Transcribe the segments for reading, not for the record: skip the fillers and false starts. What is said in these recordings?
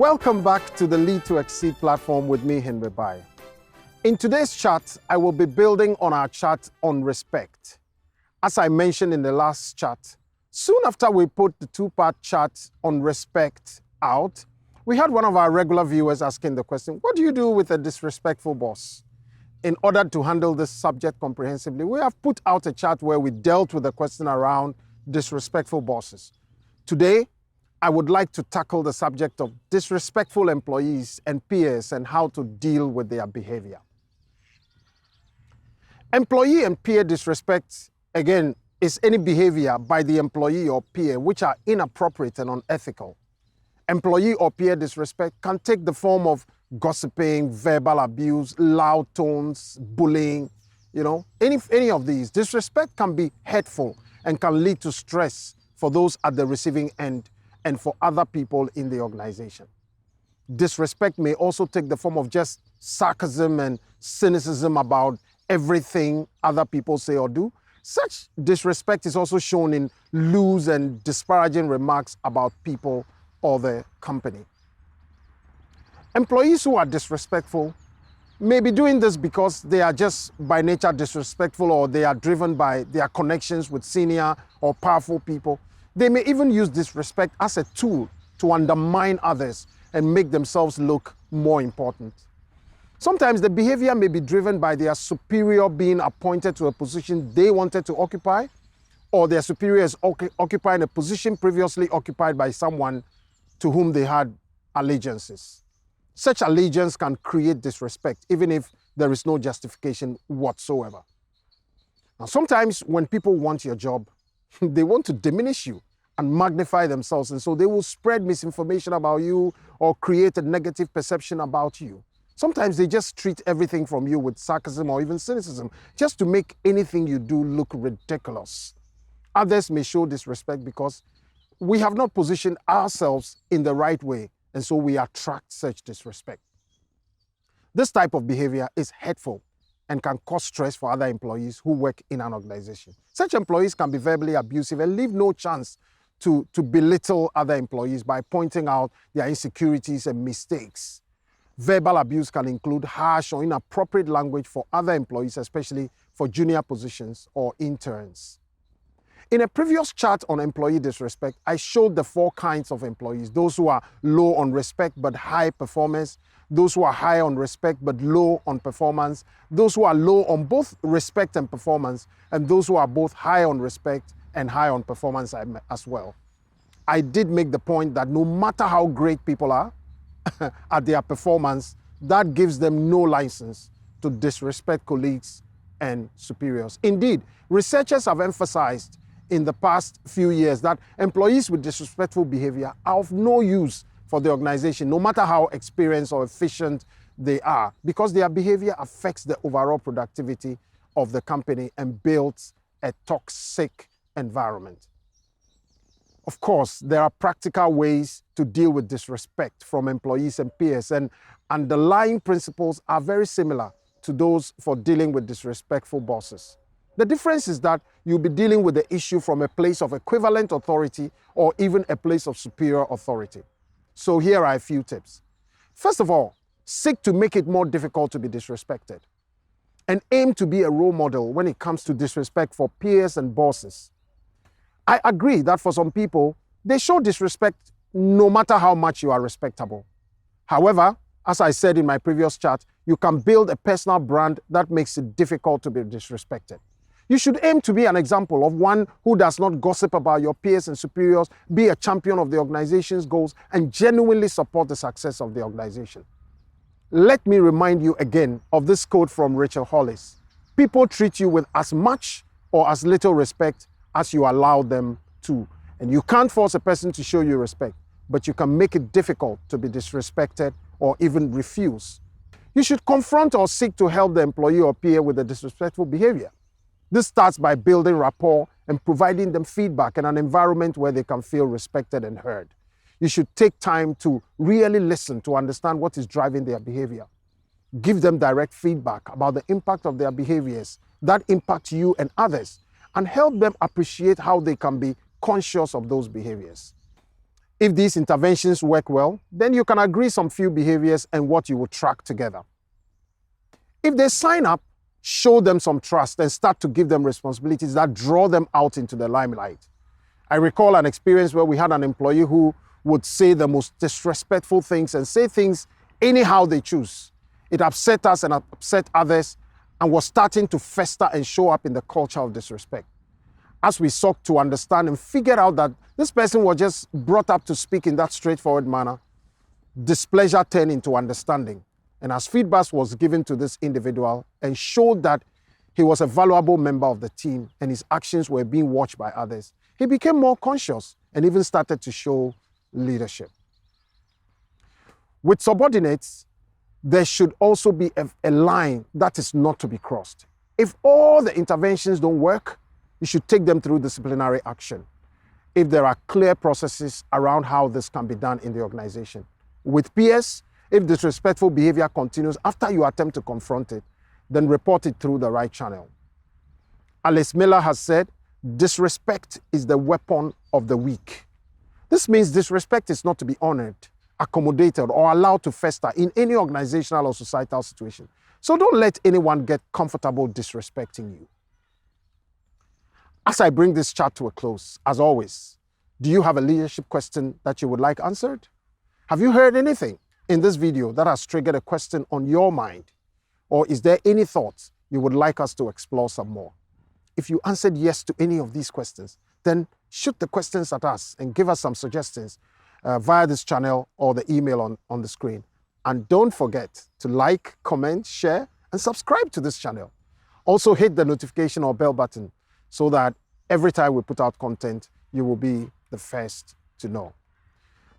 Welcome back to the Lead2Xceed platform with me, Henry Baye. In today's chat, I will be building on our chat on respect. As I mentioned in the last chat, soon after we put the two-part chat on respect out, we had one of our regular viewers asking the question, what do you do with a disrespectful boss? In order to handle this subject comprehensively, we have put out a chat where we dealt with the question around disrespectful bosses. Today, I would like to tackle the subject of disrespectful employees and peers and how to deal with their behavior. Employee and peer disrespect, again, is any behavior by the employee or peer which are inappropriate and unethical. Employee or peer disrespect can take the form of gossiping, verbal abuse, loud tones, bullying, any of these. Disrespect can be hurtful and can lead to stress for those at the receiving end and for other people in the organization. Disrespect may also take the form of just sarcasm and cynicism about everything other people say or do. Such disrespect is also shown in loose and disparaging remarks about people or the company. Employees who are disrespectful may be doing this because they are just by nature disrespectful, or they are driven by their connections with senior or powerful people. They may even use disrespect as a tool to undermine others and make themselves look more important. Sometimes the behavior may be driven by their superior being appointed to a position they wanted to occupy, or their superior is occupying a position previously occupied by someone to whom they had allegiances. Such allegiance can create disrespect, even if there is no justification whatsoever. Now, sometimes when people want your job, they want to diminish you and magnify themselves, and so they will spread misinformation about you or create a negative perception about you. Sometimes they just treat everything from you with sarcasm or even cynicism, just to make anything you do look ridiculous. Others may show disrespect because we have not positioned ourselves in the right way, and so we attract such disrespect. This type of behavior is hurtful and can cause stress for other employees who work in an organization. Such employees can be verbally abusive and leave no chance to belittle other employees by pointing out their insecurities and mistakes. Verbal abuse can include harsh or inappropriate language for other employees, especially for junior positions or interns. In a previous chart on employee disrespect, I showed the 4 kinds of employees: those who are low on respect but high performers, those who are high on respect but low on performance, those who are low on both respect and performance, and those who are both high on respect and high on performance as well. I did make the point that no matter how great people are at their performance, that gives them no license to disrespect colleagues and superiors. Indeed, researchers have emphasized in the past few years that employees with disrespectful behavior are of no use for the organization, no matter how experienced or efficient they are, because their behavior affects the overall productivity of the company and builds a toxic environment. Of course, there are practical ways to deal with disrespect from employees and peers, and underlying principles are very similar to those for dealing with disrespectful bosses. The difference is that you'll be dealing with the issue from a place of equivalent authority or even a place of superior authority. So here are a few tips. First of all, seek to make it more difficult to be disrespected, and aim to be a role model when it comes to disrespect for peers and bosses. I agree that for some people, they show disrespect no matter how much you are respectable. However, as I said in my previous chart, you can build a personal brand that makes it difficult to be disrespected. You should aim to be an example of one who does not gossip about your peers and superiors, be a champion of the organization's goals, and genuinely support the success of the organization. Let me remind you again of this quote from Rachel Hollis. People treat you with as much or as little respect as you allow them to. And you can't force a person to show you respect, but you can make it difficult to be disrespected or even refuse. You should confront or seek to help the employee or peer with the disrespectful behavior. This starts by building rapport and providing them feedback in an environment where they can feel respected and heard. You should take time to really listen to understand what is driving their behavior. Give them direct feedback about the impact of their behaviors that impact you and others, and help them appreciate how they can be conscious of those behaviors. If these interventions work well, then you can agree some few behaviors and what you will track together. If they sign up, show them some trust and start to give them responsibilities that draw them out into the limelight. I recall an experience where we had an employee who would say the most disrespectful things and say things anyhow they choose. It upset us and upset others and was starting to fester and show up in the culture of disrespect. As we sought to understand and figured out that this person was just brought up to speak in that straightforward manner, displeasure turned into understanding. And as feedback was given to this individual and showed that he was a valuable member of the team and his actions were being watched by others, he became more conscious and even started to show leadership. With subordinates, there should also be a line that is not to be crossed. If all the interventions don't work, you should take them through disciplinary action if there are clear processes around how this can be done in the organization. With peers, if disrespectful behavior continues after you attempt to confront it, then report it through the right channel. Alice Miller has said, disrespect is the weapon of the weak. This means disrespect is not to be honored, accommodated, or allowed to fester in any organizational or societal situation. So don't let anyone get comfortable disrespecting you. As I bring this chat to a close, as always, do you have a leadership question that you would like answered? Have you heard anything in this video that has triggered a question on your mind? Or is there any thoughts you would like us to explore some more? If you answered yes to any of these questions, then shoot the questions at us and give us some suggestions via this channel or the email on the screen. And don't forget to like, comment, share, and subscribe to this channel. Also hit the notification or bell button so that every time we put out content, you will be the first to know.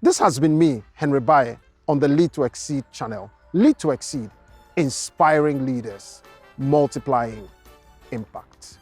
This has been me, Henry Baye, on the Lead2Xceed channel. Lead2Xceed, inspiring leaders, multiplying impact.